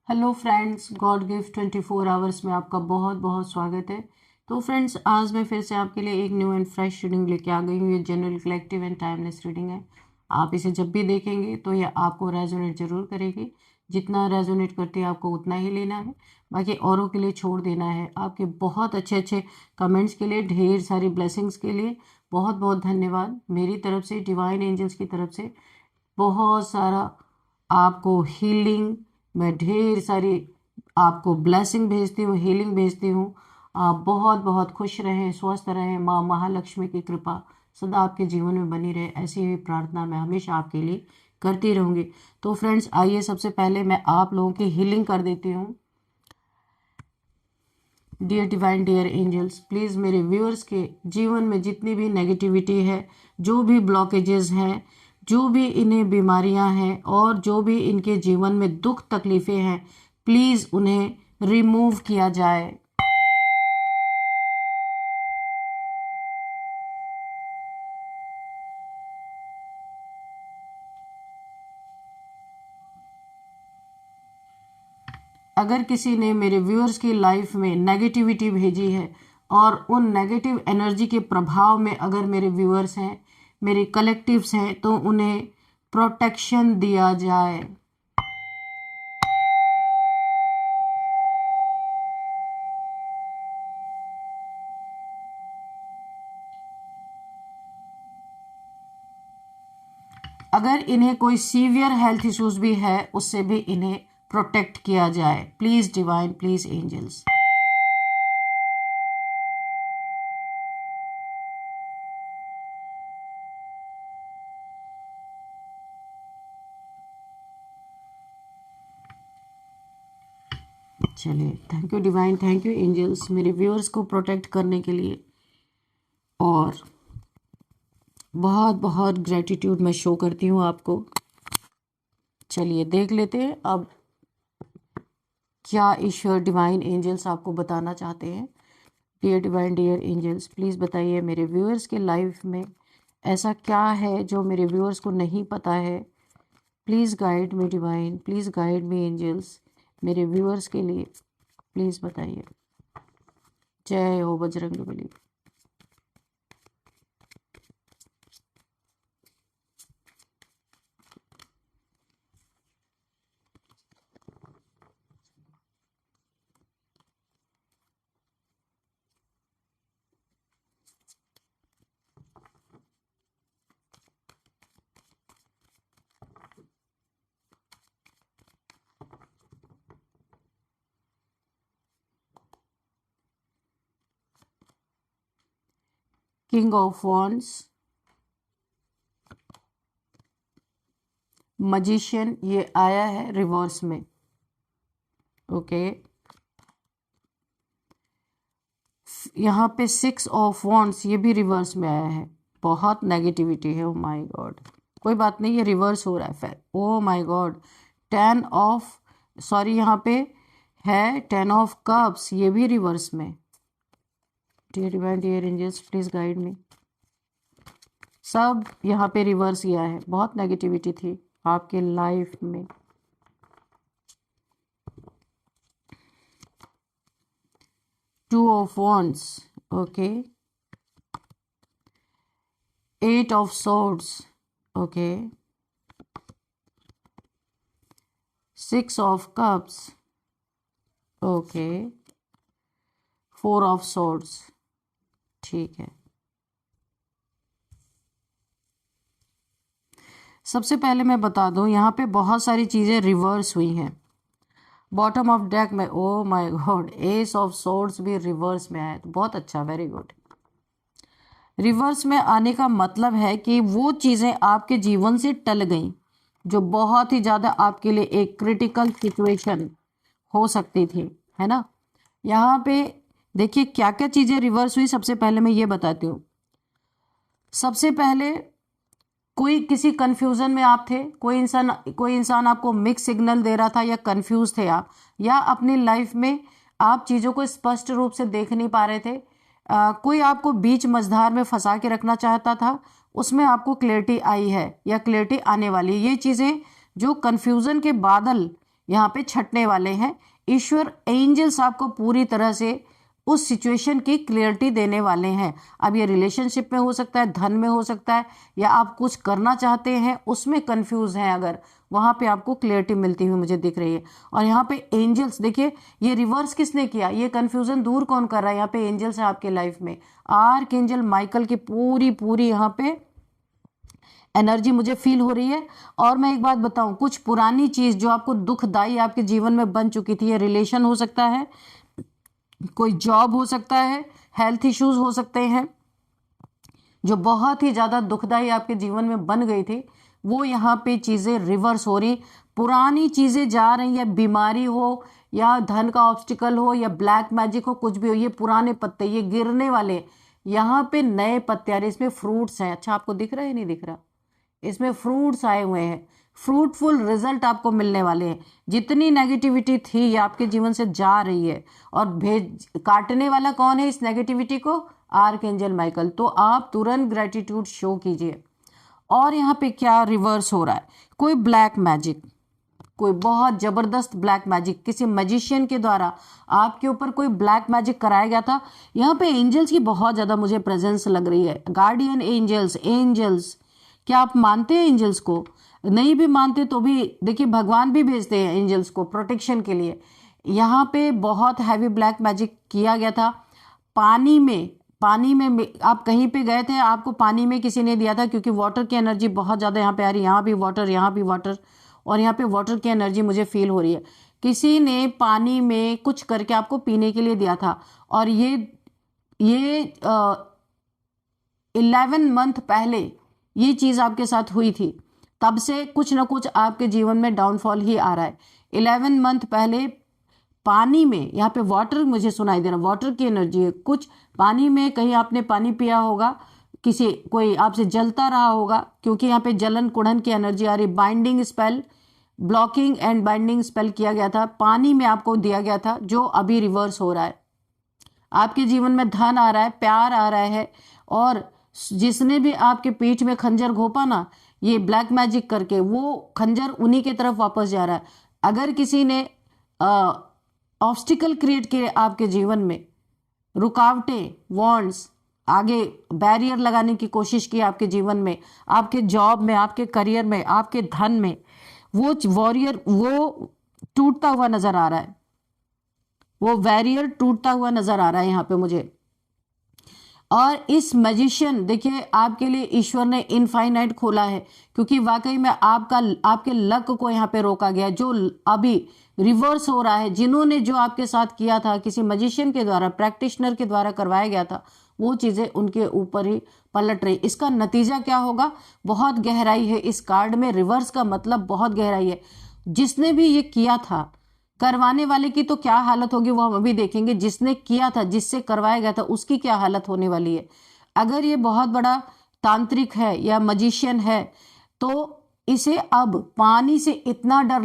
Hello friends, God gift 24 hours में आपका बहुत बहुत स्वागत है। तो फ्रेंड्स, आज मैं फिर से आपके लिए एक न्यू एंड फ्रेश रीडिंग लेके आ गई हूँ। ये general collective and timeless reading है। आप इसे जब भी देखेंगे तो ये आपको रेजोनेट जरूर करेगी। जितना रेजोनेट करती है आपको उतना ही लेना है, बाकी औरों के लिए छोड़ देना है। आपके बहुत अच्छे अच्छे कमेंट्स के लिए, ढेर सारी ब्लेसिंग्स के लिए बहुत बहुत धन्यवाद। मेरी तरफ से, डिवाइन एंजल्स की तरफ से बहुत सारा आपको हीलिंग, मैं ढेर सारी आपको ब्लेसिंग भेजती हूँ, हीलिंग भेजती हूँ। आप बहुत बहुत खुश रहें, स्वस्थ रहें। माँ महालक्ष्मी की कृपा सदा आपके जीवन में बनी रहे, ऐसी ही प्रार्थना मैं हमेशा आपके लिए करती रहूँगी। तो फ्रेंड्स, आइए सबसे पहले मैं आप लोगों की हीलिंग कर देती हूँ। Dear divine, dear angels, please मेरे व्यूअर्स के जीवन में जितनी भी नेगेटिविटी है, जो भी ब्लॉकेजेस हैं, जो भी इन्हें बीमारियां हैं और जो भी इनके जीवन में दुख तकलीफ़ें हैं, प्लीज़ उन्हें रिमूव किया जाए। अगर किसी ने मेरे व्यूअर्स की लाइफ में नेगेटिविटी भेजी है और उन नेगेटिव एनर्जी के प्रभाव में अगर मेरे व्यूअर्स हैं, मेरे कलेक्टिव्स हैं, तो उन्हें प्रोटेक्शन दिया जाए। अगर इन्हें कोई सीवियर हेल्थ इश्यूज भी है, उससे भी इन्हें प्रोटेक्ट किया जाए। Please divine, please angels. चलिए, thank you divine, thank you angels, मेरे व्यूअर्स को प्रोटेक्ट करने के लिए। और बहुत बहुत ग्रेटिट्यूड मैं शो करती हूँ आपको। चलिए देख लेते हैं अब क्या ईश्वर, डिवाइन एंजल्स आपको बताना चाहते हैं। Dear divine, dear angels, please बताइए मेरे व्यूअर्स के लाइफ में ऐसा क्या है जो मेरे व्यूअर्स को नहीं पता है। Please guide me divine, please guide me angels, मेरे व्यूअर्स के लिए प्लीज़ बताइए। जय हो Bajrangbali. King of wands, magician, ये आया है रिवर्स में। ओके, यहाँ पे 6 ऑफ वॉन्ड्स, ये भी रिवर्स में आया है। बहुत नेगेटिविटी है। ओ माय गॉड, कोई बात नहीं, ये रिवर्स हो रहा है फिर। Oh my God, 10 of, sorry, यहाँ पे है 10 ऑफ कप्स, ये भी रिवर्स में। Dear divine, dear angels, please guide me. सब यहाँ पे रिवर्स किया है। बहुत नेगेटिविटी थी आपके लाइफ में। Two of wands, okay, 8 of swords, okay, 6 of cups, okay, 4 of swords, ठीक है। सबसे पहले मैं बता दूं, यहाँ पे बहुत सारी चीज़ें रिवर्स हुई हैं। बॉटम ऑफ डेक में, oh my God, S of swords भी रिवर्स में आया, तो बहुत अच्छा, वेरी गुड। रिवर्स में आने का मतलब है कि वो चीज़ें आपके जीवन से टल गई जो बहुत ही ज़्यादा आपके लिए एक क्रिटिकल सिचुएशन हो सकती थी, है ना। यहाँ पे देखिए क्या क्या चीज़ें रिवर्स हुई। सबसे पहले मैं ये बताती हूँ। सबसे पहले, कोई किसी कंफ्यूजन में आप थे, कोई इंसान आपको मिक्स सिग्नल दे रहा था, या कंफ्यूज थे आप, या अपनी लाइफ में आप चीज़ों को स्पष्ट रूप से देख नहीं पा रहे थे। कोई आपको बीच मझधार में फंसा के रखना चाहता था, उसमें आपको क्लैरिटी आई है या क्लैरिटी आने वाली है। ये चीज़ें जो कन्फ्यूज़न के बादल यहाँ पे छटने वाले हैं। ईश्वर एंजल्स आपको पूरी तरह से उस सिचुएशन की क्लियरिटी देने वाले हैं। अब ये रिलेशनशिप में हो सकता है, धन में हो सकता है, या आप कुछ करना चाहते हैं उसमें कंफ्यूज हैं, अगर वहां पे आपको क्लियरिटी मिलती हुई मुझे दिख रही है। और यहाँ पे एंजल्स देखिए, ये रिवर्स किसने किया, ये कंफ्यूजन दूर कौन कर रहा है, यहाँ पे एंजल्स है आपके लाइफ में। आर्क एंजल माइकल की पूरी पूरी यहाँ पे एनर्जी मुझे फील हो रही है। और मैं एक बात बताऊं, कुछ पुरानी चीज जो आपको दुखदाई आपके जीवन में बन चुकी थी, ये रिलेशन हो सकता है, कोई जॉब हो सकता है, हेल्थ इश्यूज हो सकते हैं, जो बहुत ही ज्यादा दुखदाई आपके जीवन में बन गई थी, वो यहाँ पे चीजें रिवर्स हो रही, पुरानी चीजें जा रही है, बीमारी हो या धन का ऑब्स्टिकल हो या ब्लैक मैजिक हो, कुछ भी हो, ये पुराने पत्ते ये गिरने वाले, यहाँ पे नए पत्ते आ रहे, इसमें फ्रूट्स हैं। अच्छा, आपको दिख रहा है नहीं दिख रहा, इसमें फ्रूट्स आए हुए हैं, फ्रूटफुल रिजल्ट आपको मिलने वाले हैं। जितनी नेगेटिविटी थी ये आपके जीवन से जा रही है, और भेज काटने वाला कौन है इस नेगेटिविटी को, आर्क एंजल माइकल। तो आप तुरंत ग्रेटिट्यूड शो कीजिए। और यहाँ पे क्या रिवर्स हो रहा है, कोई ब्लैक मैजिक, कोई बहुत जबरदस्त ब्लैक मैजिक, किसी मैजिशियन के द्वारा आपके ऊपर कोई ब्लैक मैजिक कराया गया था। यहाँ पे एंजल्स की बहुत ज्यादा मुझे प्रेजेंस लग रही है, गार्डियन एंजल्स। एंजल्स, क्या आप मानते हैं एंजल्स को? नहीं भी मानते तो भी देखिए, भगवान भी भेजते हैं एंजल्स को प्रोटेक्शन के लिए। यहाँ पे बहुत हैवी ब्लैक मैजिक किया गया था। पानी में आप कहीं पे गए थे, आपको पानी में किसी ने दिया था, क्योंकि वाटर की एनर्जी बहुत ज़्यादा यहाँ पे आ रही है, यहाँ भी वाटर, यहाँ भी वाटर, और यहाँ पे वाटर की एनर्जी मुझे फील हो रही है। किसी ने पानी में कुछ करके आपको पीने के लिए दिया था, और ये 11 मंथ पहले ये चीज़ आपके साथ हुई थी, तब से कुछ ना कुछ आपके जीवन में डाउनफॉल ही आ रहा है। 11 मंथ पहले पानी में, यहाँ पे वाटर मुझे सुनाई दे रहा, वाटर की एनर्जी है। कुछ पानी में, कहीं आपने पानी पिया होगा, कोई आपसे जलता रहा होगा, क्योंकि यहाँ पे जलन कुड़न की एनर्जी आ रही। Binding spell, blocking and binding spell किया गया था, पानी में आपको दिया गया था, जो अभी रिवर्स हो रहा है। आपके जीवन में धन आ रहा है, प्यार आ रहा है, और जिसने भी आपके पीठ में खंजर घोपा ना, ये ब्लैक मैजिक करके, वो खंजर उन्हीं के तरफ वापस जा रहा है। अगर किसी ने ऑब्स्टिकल क्रिएट किए आपके जीवन में, रुकावटें, वॉन्ड्स, आगे बैरियर लगाने की कोशिश की आपके जीवन में, आपके जॉब में, आपके करियर में, आपके धन में, वो वॉरियर वो टूटता हुआ नजर आ रहा है, वो बैरियर टूटता हुआ नजर आ रहा है यहाँ पे मुझे। और इस मैजिशियन, देखिए, आपके लिए ईश्वर ने इनफाइनाइट खोला है, क्योंकि वाकई में आपके लक को यहाँ पे रोका गया, जो अभी रिवर्स हो रहा है। जिन्होंने जो आपके साथ किया था, किसी मैजिशियन के द्वारा, प्रैक्टिशनर के द्वारा करवाया गया था, वो चीजें उनके ऊपर ही पलट रही। इसका नतीजा क्या होगा, बहुत गहराई है इस कार्ड में। रिवर्स का मतलब बहुत गहराई है। जिसने भी ये किया था, करवाने वाले की तो क्या हालत होगी वो हम अभी देखेंगे, जिसने किया था, जिससे करवाया गया था, उसकी क्या हालत होने वाली है। अगर ये बहुत बड़ा तांत्रिक है या मजिशियन है, तो इसे अब पानी से इतना डर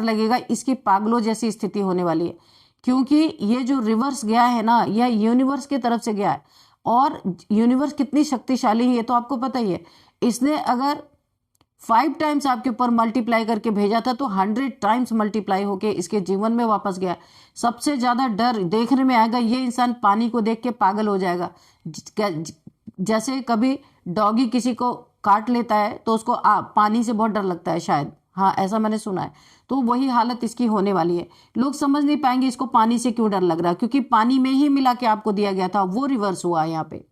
लगेगा, इसकी पागलों जैसी स्थिति होने वाली है। क्योंकि ये जो रिवर्स गया है ना, यह यूनिवर्स की तरफ से गया है, और यूनिवर्स कितनी शक्तिशाली है ये तो आपको पता ही है। इसने अगर 5 टाइम्स आपके ऊपर मल्टीप्लाई करके भेजा था, तो 100 टाइम्स मल्टीप्लाई होके इसके जीवन में वापस गया। सबसे ज्यादा डर देखने में आएगा, ये इंसान पानी को देख के पागल हो जाएगा। जैसे कभी डॉगी किसी को काट लेता है तो उसको पानी से बहुत डर लगता है शायद, हाँ ऐसा मैंने सुना है। तो वही हालत इसकी होने वाली है। लोग समझ नहीं पाएंगे इसको पानी से क्यों डर लग रहा है, क्योंकि पानी में ही मिला के आपको दिया गया था, वो रिवर्स हुआ है यहाँ पे।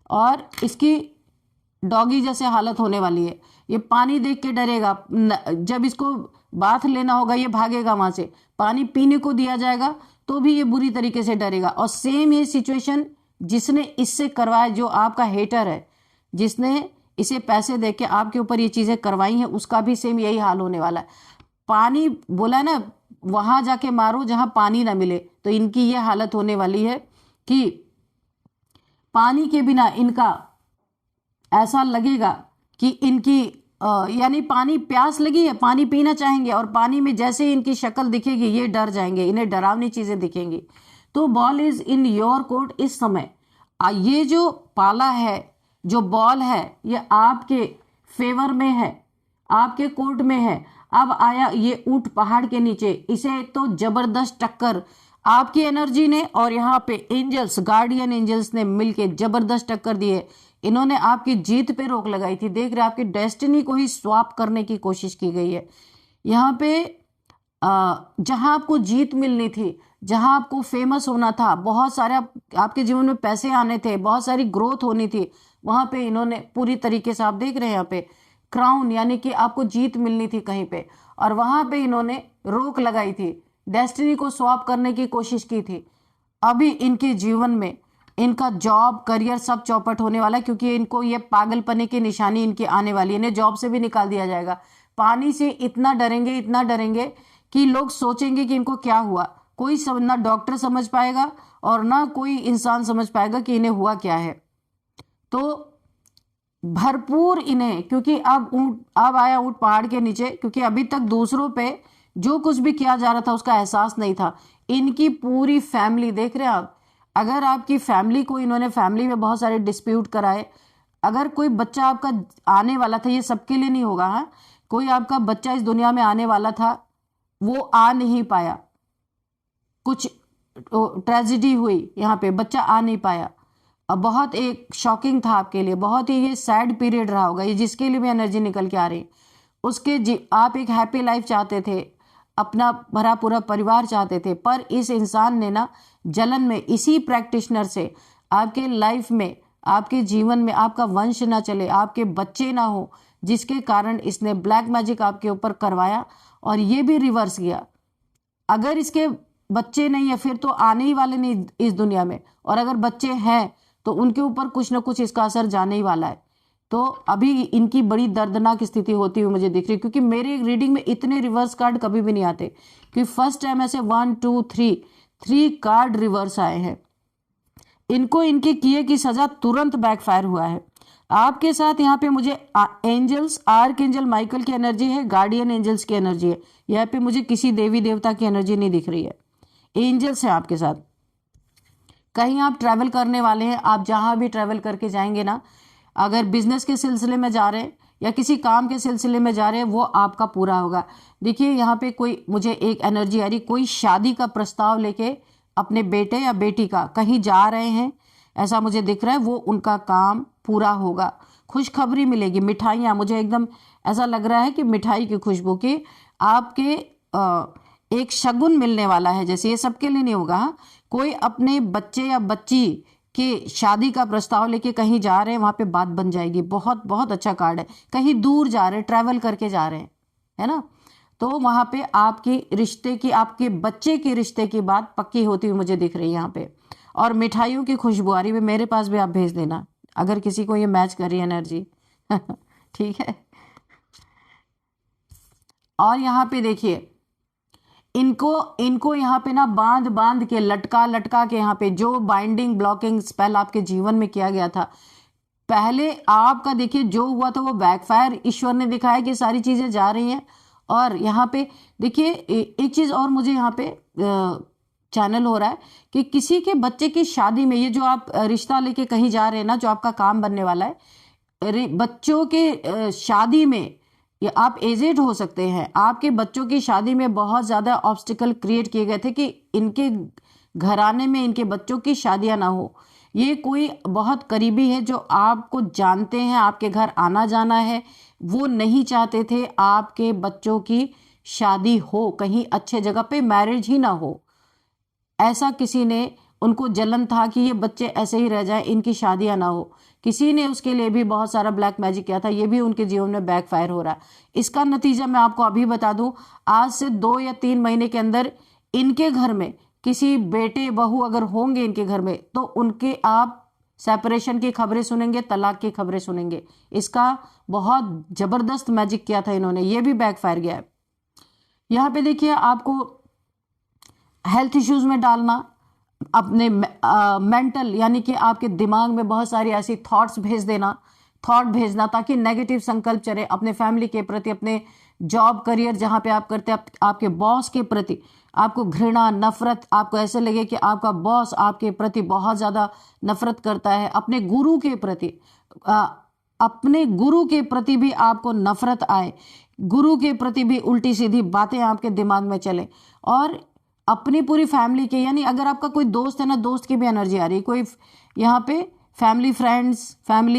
और इसकी डॉगी जैसे हालत होने वाली है। ये पानी देख के डरेगा, जब इसको बाथ लेना होगा ये भागेगा वहां से, पानी पीने को दिया जाएगा तो भी ये बुरी तरीके से डरेगा। और सेम ये सिचुएशन जिसने इससे करवाया, जो आपका हेटर है, जिसने इसे पैसे दे के आपके ऊपर ये चीजें करवाई हैं, उसका भी सेम यही हाल होने वाला है। पानी बोला ना, वहां जाके मारो जहां पानी ना मिले, तो इनकी ये हालत होने वाली है कि पानी के बिना इनका ऐसा लगेगा कि इनकी यानी पानी, प्यास लगी है, पानी पीना चाहेंगे, और पानी में जैसे ही इनकी शक्ल दिखेगी ये डर जाएंगे, इन्हें डरावनी चीजें दिखेंगी। तो ball is in your court इस समय। ये जो पाला है, जो बॉल है, ये आपके फेवर में है, आपके कोर्ट में है। अब आया ये ऊंट पहाड़ के नीचे, इसे तो जबरदस्त टक्कर आपकी एनर्जी ने और यहाँ पे एंजल्स, गार्डियन एंजल्स ने मिलके जबरदस्त टक्कर दी है। इन्होंने आपकी जीत पे रोक लगाई थी। देख रहे आपकी डेस्टिनी को ही स्वैप करने की कोशिश की गई है। यहाँ पे जहां आपको जीत मिलनी थी, जहां आपको फेमस होना था, बहुत सारे आपके जीवन में पैसे आने थे, बहुत सारी ग्रोथ होनी थी, वहां पे इन्होंने पूरी तरीके से, आप देख रहे हैं यहाँ पे क्राउन, यानी कि आपको जीत मिलनी थी कहीं पे, और वहां पे इन्होंने रोक लगाई थी, डेस्टिनी को स्वैप करने की कोशिश की थी। अभी इनके जीवन में इनका जॉब, करियर सब चौपट होने वाला है, क्योंकि इनको ये पागलपने की निशानी इनकी आने वाली है। इन्हें जॉब से भी निकाल दिया जाएगा। पानी से इतना डरेंगे, इतना डरेंगे कि लोग सोचेंगे कि इनको क्या हुआ। कोई ना डॉक्टर समझ पाएगा और ना कोई इंसान समझ पाएगा कि इन्हें हुआ क्या है। तो भरपूर इन्हें, क्योंकि अब आया ऊंट पहाड़ के नीचे, क्योंकि अभी तक दूसरों पे जो कुछ भी किया जा रहा था उसका एहसास नहीं था। इनकी पूरी फैमिली, देख रहे हैं आप, अगर आपकी फैमिली को इन्होंने, फैमिली में बहुत सारे डिस्प्यूट कराए, अगर कोई बच्चा आपका आने वाला था, ये सबके लिए नहीं होगा, हाँ, कोई आपका बच्चा इस दुनिया में आने वाला था, वो आ नहीं पाया, कुछ ट्रेजिडी हुई, यहाँ पे बच्चा आ नहीं पाया। अब बहुत एक शॉकिंग था आपके लिए, बहुत ही ये सैड पीरियड रहा होगा, ये जिसके लिए भी एनर्जी निकल के आ रही उसके आप एक हैप्पी लाइफ चाहते थे, अपना भरा पूरा परिवार चाहते थे, पर इस इंसान ने ना जलन में, इसी प्रैक्टिशनर से आपके लाइफ में, आपके जीवन में आपका वंश ना चले, आपके बच्चे ना हो, जिसके कारण इसने ब्लैक मैजिक आपके ऊपर करवाया और ये भी रिवर्स किया। अगर इसके बच्चे नहीं है फिर तो आने ही वाले नहीं इस दुनिया में, और अगर बच्चे हैं तो उनके ऊपर कुछ ना कुछ इसका असर जाने ही वाला है। तो अभी इनकी बड़ी दर्दनाक स्थिति होती हुई मुझे दिख रही है, क्योंकि मेरे रीडिंग में इतने रिवर्स कार्ड कभी भी नहीं आते, क्योंकि फर्स्ट टाइम ऐसे 1 2 3 कार्ड रिवर्स आए हैं। इनको इनके किए की सजा तुरंत बैकफायर हुआ है। आपके साथ यहाँ पे मुझे एंजल्स, आर्क एंजल माइकल की एनर्जी है, गार्डियन एंजल्स की एनर्जी है। यहाँ पे मुझे किसी देवी देवता की एनर्जी नहीं दिख रही है, एंजल्स है आपके साथ। कहीं आप ट्रैवल करने वाले हैं, आप जहां भी ट्रैवल करके जाएंगे ना, अगर बिजनेस के सिलसिले में जा रहे हैं या किसी काम के सिलसिले में जा रहे हैं, वो आपका पूरा होगा। देखिए यहाँ पे कोई, मुझे एक एनर्जी आ रही, कोई शादी का प्रस्ताव लेके अपने बेटे या बेटी का कहीं जा रहे हैं, ऐसा मुझे दिख रहा है, वो उनका काम पूरा होगा, खुशखबरी मिलेगी, मिठाइयाँ, मुझे एकदम ऐसा लग रहा है कि मिठाई की खुशबू की आपके एक शगुन मिलने वाला है। जैसे ये सबके लिए नहीं होगा, हाँ? कोई अपने बच्चे या बच्ची के शादी का प्रस्ताव लेके कहीं जा रहे हैं, वहां पे बात बन जाएगी। बहुत बहुत अच्छा कार्ड है। कहीं दूर जा रहे हैं, ट्रैवल करके जा रहे हैं, है ना, तो वहां पे आपकी रिश्ते की, आपके बच्चे के रिश्ते की बात पक्की होती हुई मुझे दिख रही है यहाँ पे। और मिठाइयों की खुशबू आ रही है, मेरे पास भी आप भेज देना अगर किसी को ये मैच कर रही है एनर्जी। ठीक है। और यहाँ पे देखिए, इनको यहाँ पे ना बांध बांध के, लटका लटका के, यहाँ पे जो बाइंडिंग ब्लॉकिंग स्पेल आपके जीवन में किया गया था, पहले आपका देखिए जो हुआ था वो बैकफायर ईश्वर ने दिखाया कि सारी चीजें जा रही हैं। और यहाँ पे देखिए एक चीज और मुझे यहाँ पे चैनल हो रहा है कि किसी के बच्चे की शादी में, ये जो आप रिश्ता लेके कहीं जा रहे हैं ना, जो आपका काम बनने वाला है, बच्चों के शादी में, ये आप एजेड हो सकते हैं, आपके बच्चों की शादी में बहुत ज़्यादा ऑब्स्टिकल क्रिएट किए गए थे कि इनके घराने में इनके बच्चों की शादियां ना हो। ये कोई बहुत करीबी है जो आपको जानते हैं, आपके घर आना जाना है, वो नहीं चाहते थे आपके बच्चों की शादी हो, कहीं अच्छे जगह पे मैरिज ही ना हो। ऐसा किसी ने, उनको जलन था कि ये बच्चे ऐसे ही रह जाएं, इनकी शादियां ना हो। किसी ने उसके लिए भी बहुत सारा ब्लैक मैजिक किया था, ये भी उनके जीवन में बैकफायर हो रहा है। इसका नतीजा मैं आपको अभी बता दूं, आज से 2 या 3 महीने के अंदर इनके घर में किसी बेटे बहू अगर होंगे इनके घर में, तो उनके आप सेपरेशन की खबरें सुनेंगे, तलाक की खबरें सुनेंगे। इसका बहुत जबरदस्त मैजिक किया था इन्होंने, ये भी बैकफायर गया है। यहाँ पे देखिए, आपको हेल्थ इश्यूज में डालना, अपने मेंटल, यानी कि आपके दिमाग में बहुत सारी ऐसी थॉट भेजना ताकि नेगेटिव संकल्प चले अपने फैमिली के प्रति, अपने जॉब करियर जहां पे आप करते हैं, आपके बॉस के प्रति आपको घृणा, नफरत, आपको ऐसे लगे कि आपका बॉस आपके प्रति बहुत ज्यादा नफरत करता है, अपने गुरु के प्रति अपने गुरु के प्रति भी आपको नफरत आए, गुरु के प्रति भी उल्टी सीधी बातें आपके दिमाग में चले, और अपनी पूरी फैमिली के, यानी अगर आपका कोई दोस्त है ना, दोस्त की भी एनर्जी आ रही है, कोई यहाँ पे फैमिली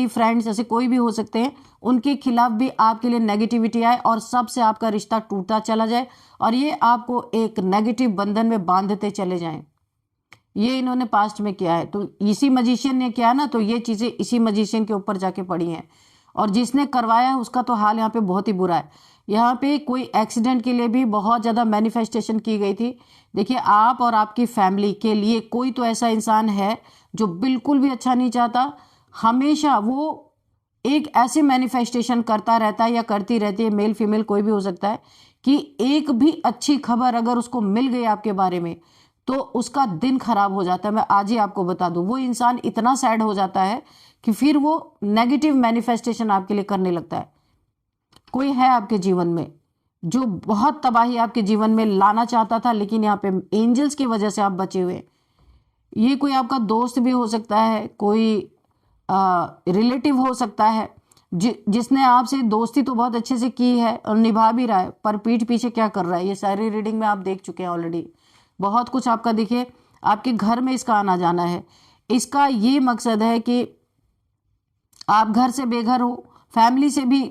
फ्रेंड्स ऐसे कोई भी हो सकते हैं, उनके खिलाफ भी आपके लिए नेगेटिविटी आए और सबसे आपका रिश्ता टूटता चला जाए और ये आपको एक नेगेटिव बंधन में बांधते चले जाएं। ये इन्होंने पास्ट में किया है। तो इसी मजिशियन ने किया ना, तो ये चीज़ें इसी मजिशियन के ऊपर जाके पड़ी हैं, और जिसने करवाया उसका तो हाल यहाँ पे बहुत ही बुरा है। यहाँ पे कोई एक्सीडेंट के लिए भी बहुत ज़्यादा मैनिफेस्टेशन की गई थी। देखिए, आप और आपकी फैमिली के लिए कोई तो ऐसा इंसान है जो बिल्कुल भी अच्छा नहीं चाहता। हमेशा वो एक ऐसे मैनिफेस्टेशन करता रहता है या करती रहती है, मेल फीमेल कोई भी हो सकता है, कि एक भी अच्छी खबर अगर उसको मिल गई आपके बारे में तो उसका दिन खराब हो जाता है। मैं आज ही आपको बता दूं, वो इंसान इतना सैड हो जाता है कि फिर वो नेगेटिव मैनिफेस्टेशन आपके लिए करने लगता है। कोई है आपके जीवन में जो बहुत तबाही आपके जीवन में लाना चाहता था, लेकिन यहाँ पे एंजल्स की वजह से आप बचे हुए। ये कोई आपका दोस्त भी हो सकता है, कोई रिलेटिव हो सकता है, जिसने आपसे दोस्ती तो बहुत अच्छे से की है और निभा भी रहा है, पर पीठ पीछे क्या कर रहा है, ये सारी रीडिंग में आप देख चुके हैं ऑलरेडी। बहुत कुछ आपका, देखिए आपके घर में इसका आना जाना है। इसका ये मकसद है कि आप घर से बेघर हो, फैमिली से भी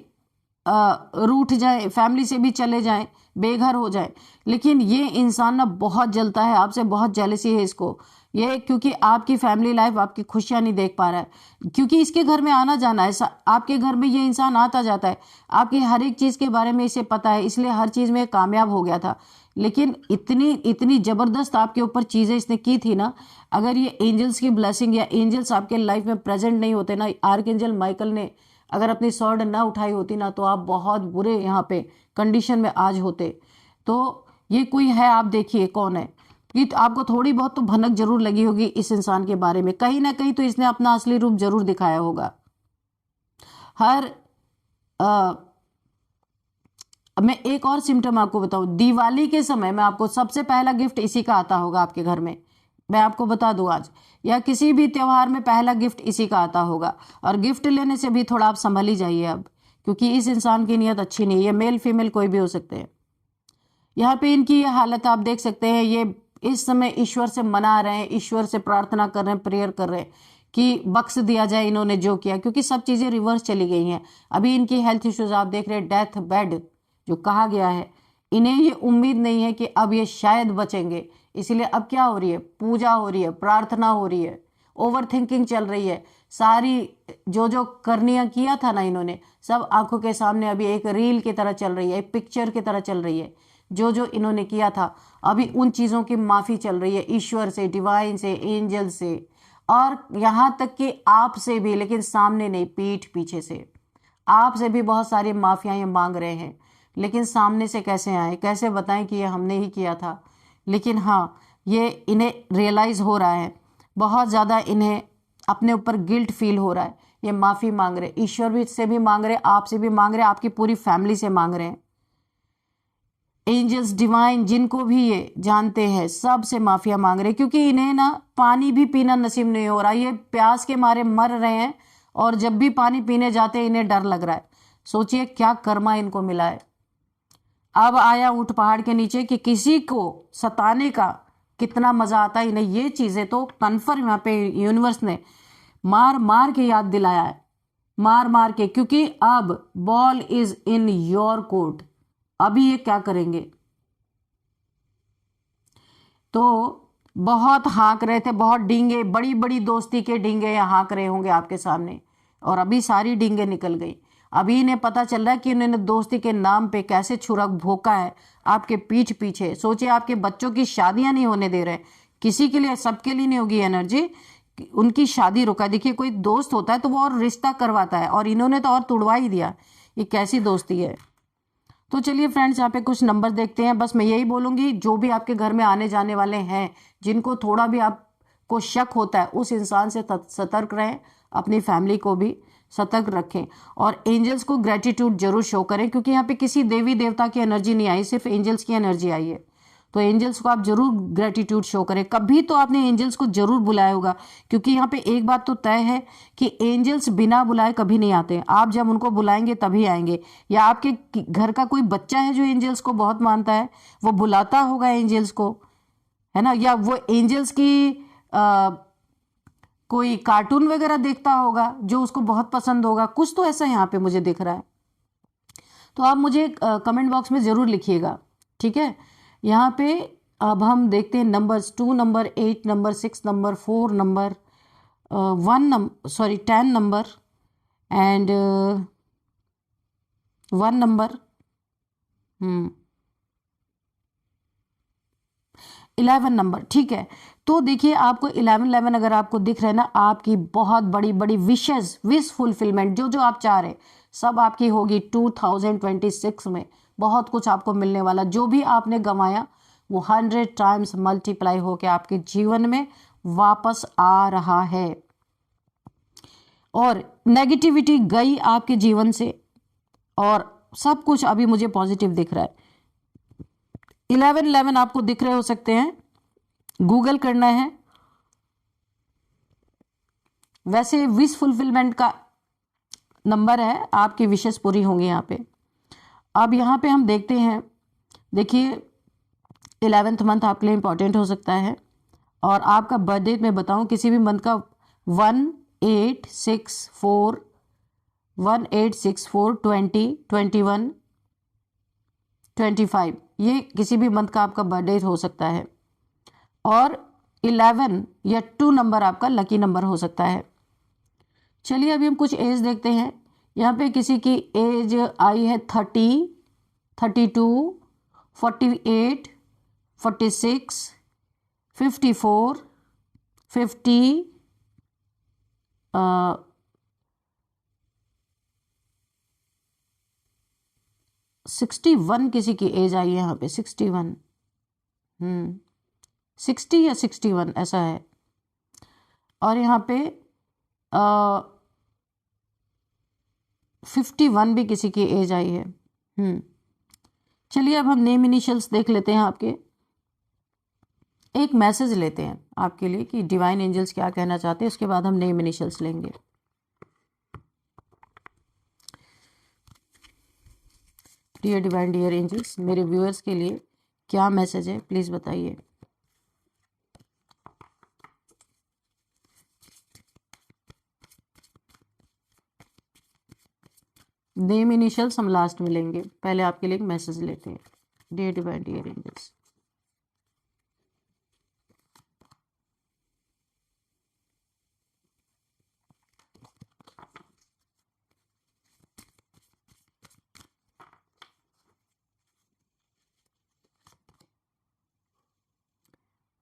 रूठ जाए, फैमिली से भी चले जाएं, बेघर हो जाए। लेकिन ये इंसान ना बहुत जलता है आपसे, बहुत जेलसी है इसको, ये क्योंकि आपकी फैमिली लाइफ, आपकी खुशियां नहीं देख पा रहा है, क्योंकि इसके घर में आना जाना है। आपके घर में ये इंसान आता जाता है, आपकी हर एक चीज़ के बारे में इसे पता है, इसलिए हर चीज़ में कामयाब हो गया था। लेकिन इतनी इतनी ज़बरदस्त आपके ऊपर चीज़ें इसने की थी ना, अगर ये एंजल्स की ब्लेसिंग या एंजल्स आपके लाइफ में प्रेजेंट नहीं होते ना, आर्कएंजल माइकल ने अगर अपनी स्वॉर्ड ना उठाई होती ना, तो आप बहुत बुरे यहाँ पे कंडीशन में आज होते। तो ये कोई है, आप देखिए कौन है। कि तो आपको थोड़ी बहुत तो भनक जरूर लगी होगी इस इंसान के बारे में, कहीं ना कहीं तो इसने अपना असली रूप जरूर दिखाया होगा। हर मैं एक और सिम्टम आपको बताऊं, दिवाली के समय में आपको सबसे पहला गिफ्ट इसी का आता होगा आपके घर में, मैं आपको बता दूं आज, या किसी भी त्योहार में पहला गिफ्ट इसी का आता होगा। और गिफ्ट लेने से भी थोड़ा आप संभल ही जाइए अब, क्योंकि इस इंसान की नीयत अच्छी नहीं है। मेल फीमेल कोई भी हो सकते हैं। यहाँ पे इनकी ये हालत आप देख सकते हैं, ये इस समय ईश्वर से मना रहे हैं, ईश्वर से प्रार्थना कर रहे हैं, प्रेयर कर रहे हैं कि बख्श दिया जाए इन्होंने जो किया, क्योंकि सब चीज़ें रिवर्स चली गई हैं। अभी इनकी हेल्थ इश्यूज आप देख रहे हैं, डेथ बेड जो कहा गया है, इन्हें ये उम्मीद नहीं है कि अब ये शायद बचेंगे, इसलिए अब क्या हो रही है, पूजा हो रही है, प्रार्थना हो रही है, ओवर थिंकिंग चल रही है। सारी जो जो करनियाँ किया था ना इन्होंने, सब आंखों के सामने अभी एक रील की तरह चल रही है, एक पिक्चर की तरह चल रही है। जो जो इन्होंने किया था, अभी उन चीज़ों की माफ़ी चल रही है ईश्वर से, डिवाइन से, एंजल से, और यहाँ तक कि आप से भी, लेकिन सामने नहीं, पीठ पीछे से आपसे भी बहुत सारी माफियाँ ये मांग रहे हैं। लेकिन सामने से कैसे आए, कैसे बताएं कि ये हमने ही किया था। लेकिन हाँ, ये इन्हें रियलाइज़ हो रहा है, बहुत ज़्यादा इन्हें अपने ऊपर गिल्ट फील हो रहा है। ये माफ़ी मांग रहे, ईश्वर भी से भी मांग रहे, आपसे भी मांग रहे, आपकी पूरी फैमिली से मांग रहे हैं। एंजल्स, डिवाइन, जिनको भी ये जानते हैं, सब से माफिया मांग रहे, क्योंकि इन्हें ना पानी भी पीना नसीब नहीं हो रहा। ये प्यास के मारे मर रहे हैं, और जब भी पानी पीने जाते हैं इन्हें डर लग रहा है। सोचिए क्या कर्मा इनको मिला है। अब आया ऊंट पहाड़ के नीचे कि किसी को सताने का कितना मजा आता है इन्हें। ये चीजें तो कन्फर्म यहाँ पे यूनिवर्स ने मार मार के याद दिलाया है, मार मार के, क्योंकि अब ball is in your court. अभी ये क्या करेंगे। तो बहुत हाँक रहे थे, बहुत डींगे, बड़ी बड़ी दोस्ती के डींगे हाँक रहे होंगे आपके सामने, और अभी सारी डींगे निकल गई। अभी इन्हें पता चल रहा है कि इन्होंने दोस्ती के नाम पे कैसे छुरक भोंका है आपके पीठ पीछे। सोचिए, आपके बच्चों की शादियां नहीं होने दे रहे, किसी के लिए, सबके लिए नहीं होगी एनर्जी, उनकी शादी रुका। देखिए, कोई दोस्त होता है तो वो और रिश्ता करवाता है, और इन्होंने तो और तुड़वा ही दिया। ये कैसी दोस्ती है। तो चलिए फ्रेंड्स, यहाँ पे कुछ नंबर देखते हैं। बस मैं यही बोलूँगी, जो भी आपके घर में आने जाने वाले हैं, जिनको थोड़ा भी आपको शक होता है, उस इंसान से सतर्क रहें, अपनी फैमिली को भी सतर्क रखें, और एंजल्स को ग्रेटिट्यूड जरूर शो करें, क्योंकि यहाँ पे किसी देवी देवता की एनर्जी नहीं आई, सिर्फ एंजल्स की एनर्जी आई है। तो एंजल्स को आप जरूर ग्रेटिट्यूड शो करें। कभी तो आपने एंजल्स को जरूर बुलाया होगा, क्योंकि यहाँ पे एक बात तो तय है कि एंजल्स बिना बुलाए कभी नहीं आते। आप जब उनको बुलाएंगे तभी आएंगे। या आपके घर का कोई बच्चा है जो एंजल्स को बहुत मानता है, वो बुलाता होगा एंजल्स को, है ना। या वो एंजल्स की कोई कार्टून वगैरह देखता होगा जो उसको बहुत पसंद होगा। कुछ तो ऐसा यहाँ पे मुझे दिख रहा है। तो आप मुझे कमेंट बॉक्स में ज़रूर लिखिएगा, ठीक है। यहाँ पे अब हम देखते हैं numbers. 2 number, 8 number, 6 number, 4 number, 10 number and 1 number, 11 number, ठीक है। तो देखिए आपको 11 अगर आपको दिख रहा है ना, आपकी बहुत बड़ी बड़ी विश फुलफिलमेंट, जो जो आप चाह रहे सब आपकी होगी 2026 में। बहुत कुछ आपको मिलने वाला, जो भी आपने गंवाया वो 100 टाइम्स मल्टीप्लाई होकर आपके जीवन में वापस आ रहा है। और नेगेटिविटी गई आपके जीवन से और सब कुछ अभी मुझे पॉजिटिव दिख रहा है। 11 आपको दिख रहे हो सकते हैं, गूगल करना है। वैसे विश फुलफिलमेंट का नंबर है, आपकी विशेष पूरी होंगी यहाँ पे। अब यहाँ पे हम देखते हैं, देखिए 11th मंथ आपके लिए इंपॉर्टेंट हो सकता है। और आपका बर्थ डेट मैं बताऊं, किसी भी मंथ का 1864 20, 21, 25, ये किसी भी मंथ का आपका बर्थ डेट हो सकता है। और 11 या 2 नंबर आपका लकी नंबर हो सकता है। चलिए अभी हम कुछ एज देखते हैं। यहाँ पे किसी की एज आई है 30, 32, 48, 46, 54, 50, 61 किसी की एज आई है यहाँ पे, 61, 60 या 61 ऐसा है। और यहाँ पे 51 भी किसी की एज आई है। चलिए अब हम नेम इनिशियल्स देख लेते हैं आपके। एक मैसेज लेते हैं आपके लिए कि डिवाइन एंजल्स क्या कहना चाहते हैं, उसके बाद हम नेम इनिशियल्स लेंगे। डियर डिवाइन, डियर एंजल्स, मेरे व्यूअर्स के लिए क्या मैसेज है प्लीज़ बताइए। नेम इनिशियल्स हम लास्ट में लेंगे, पहले आपके लिए एक मैसेज लेते हैं। Dear divine, dear angels,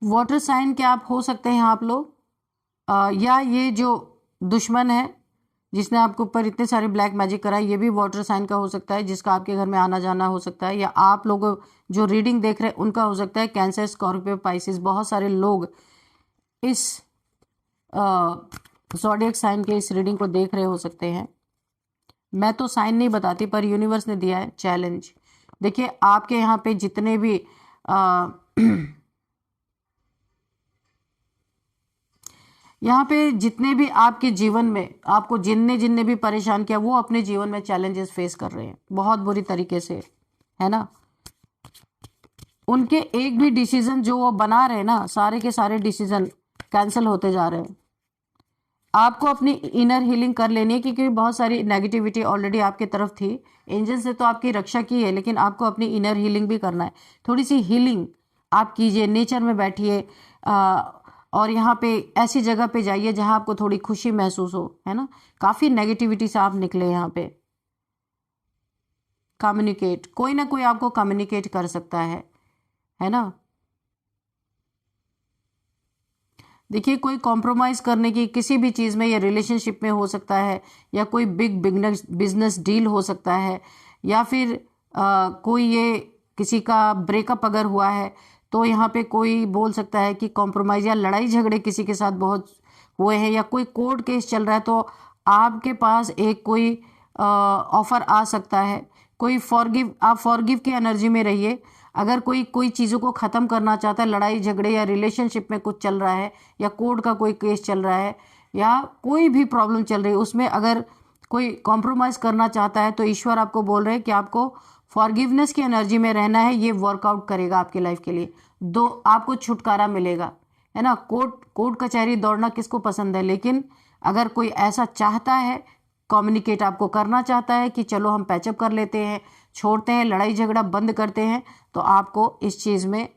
water sign के आप हो सकते हैं आप लोग, या ये जो दुश्मन है जिसने आपके ऊपर इतने सारे ब्लैक मैजिक कराए, ये भी वाटर साइन का हो सकता है, जिसका आपके घर में आना जाना हो सकता है। या आप लोग जो रीडिंग देख रहे हैं उनका हो सकता है कैंसर, स्कॉर्पियो, पाइसिस। बहुत सारे लोग इस ज़ोडिएक साइन के इस रीडिंग को देख रहे हो सकते हैं। मैं तो साइन नहीं बताती, पर यूनिवर्स ने दिया है चैलेंज। देखिए आपके यहाँ पे जितने भी यहाँ पे जितने भी आपके जीवन में आपको जिनने भी परेशान किया, वो अपने जीवन में चैलेंजेस फेस कर रहे हैं बहुत बुरी तरीके से, है ना। उनके एक भी डिसीजन जो वो बना रहे हैं ना, सारे के सारे डिसीजन कैंसिल होते जा रहे हैं। आपको अपनी इनर हीलिंग कर लेनी है, क्योंकि बहुत सारी नेगेटिविटी ऑलरेडी आपके तरफ थी। एंजल्स ने तो आपकी रक्षा की है, लेकिन आपको अपनी इनर हीलिंग भी करना है। थोड़ी सी हीलिंग आप कीजिए, नेचर में बैठिए, और यहाँ पे ऐसी जगह पे जाइए जहाँ आपको थोड़ी खुशी महसूस हो, है ना। काफ़ी नेगेटिविटी से आप निकले यहाँ पे। कम्युनिकेट, कोई ना कोई आपको कम्युनिकेट कर सकता है ना। देखिए कोई कॉम्प्रोमाइज़ करने की किसी भी चीज़ में, या रिलेशनशिप में हो सकता है, या कोई बिग बिजनेस डील हो सकता है, या फिर कोई ये किसी का ब्रेकअप अगर हुआ है तो यहाँ पे कोई बोल सकता है कि कॉम्प्रोमाइज़ या लड़ाई झगड़े किसी के साथ बहुत हुए हैं, या कोई कोर्ट केस चल रहा है, तो आपके पास एक कोई ऑफ़र आ सकता है आप फॉरगिव की एनर्जी में रहिए। अगर कोई चीज़ों को ख़त्म करना चाहता है, लड़ाई झगड़े या रिलेशनशिप में कुछ चल रहा है, या कोर्ट का कोई केस चल रहा है, या कोई भी प्रॉब्लम चल रही है, उसमें अगर कोई कॉम्प्रोमाइज़ करना चाहता है, तो ईश्वर आपको बोल रहे हैं कि आपको फॉरगिवनेस की एनर्जी में रहना है। ये वर्कआउट करेगा आपकी लाइफ के लिए। आपको छुटकारा मिलेगा, है ना। कोर्ट कचहरी दौड़ना किसको पसंद है, लेकिन अगर कोई ऐसा चाहता है, कम्युनिकेट आपको करना चाहता है कि चलो हम पैचअप कर लेते हैं, छोड़ते हैं, लड़ाई झगड़ा बंद करते हैं, तो आपको इस चीज़ में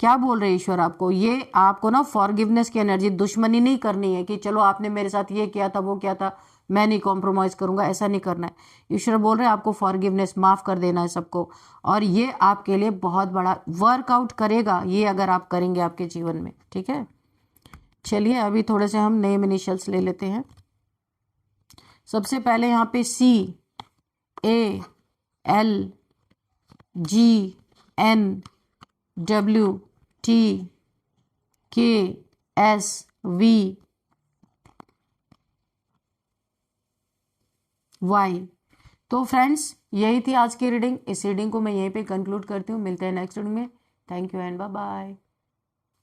क्या बोल रहे ईश्वर आपको, ये आपको ना फॉरगिवनेस की एनर्जी, दुश्मनी नहीं करनी है कि चलो आपने मेरे साथ ये किया था, वो किया था, मैं नहीं कॉम्प्रोमाइज़ करूंगा, ऐसा नहीं करना है। ईश्वर बोल रहे हैं आपको फॉरगिवनेस, माफ़ कर देना है सबको, और ये आपके लिए बहुत बड़ा वर्कआउट करेगा, ये अगर आप करेंगे आपके जीवन में। ठीक है, चलिए अभी थोड़े से हम नेम इनिशियल्स ले लेते हैं। सबसे पहले यहाँ पे CALGNWTKSV। तो फ्रेंड्स, यही थी आज की रीडिंग। इस रीडिंग को मैं यहीं पे कंक्लूड करती हूँ। मिलते हैं नेक्स्ट रीडिंग में। Thank you and bye bye.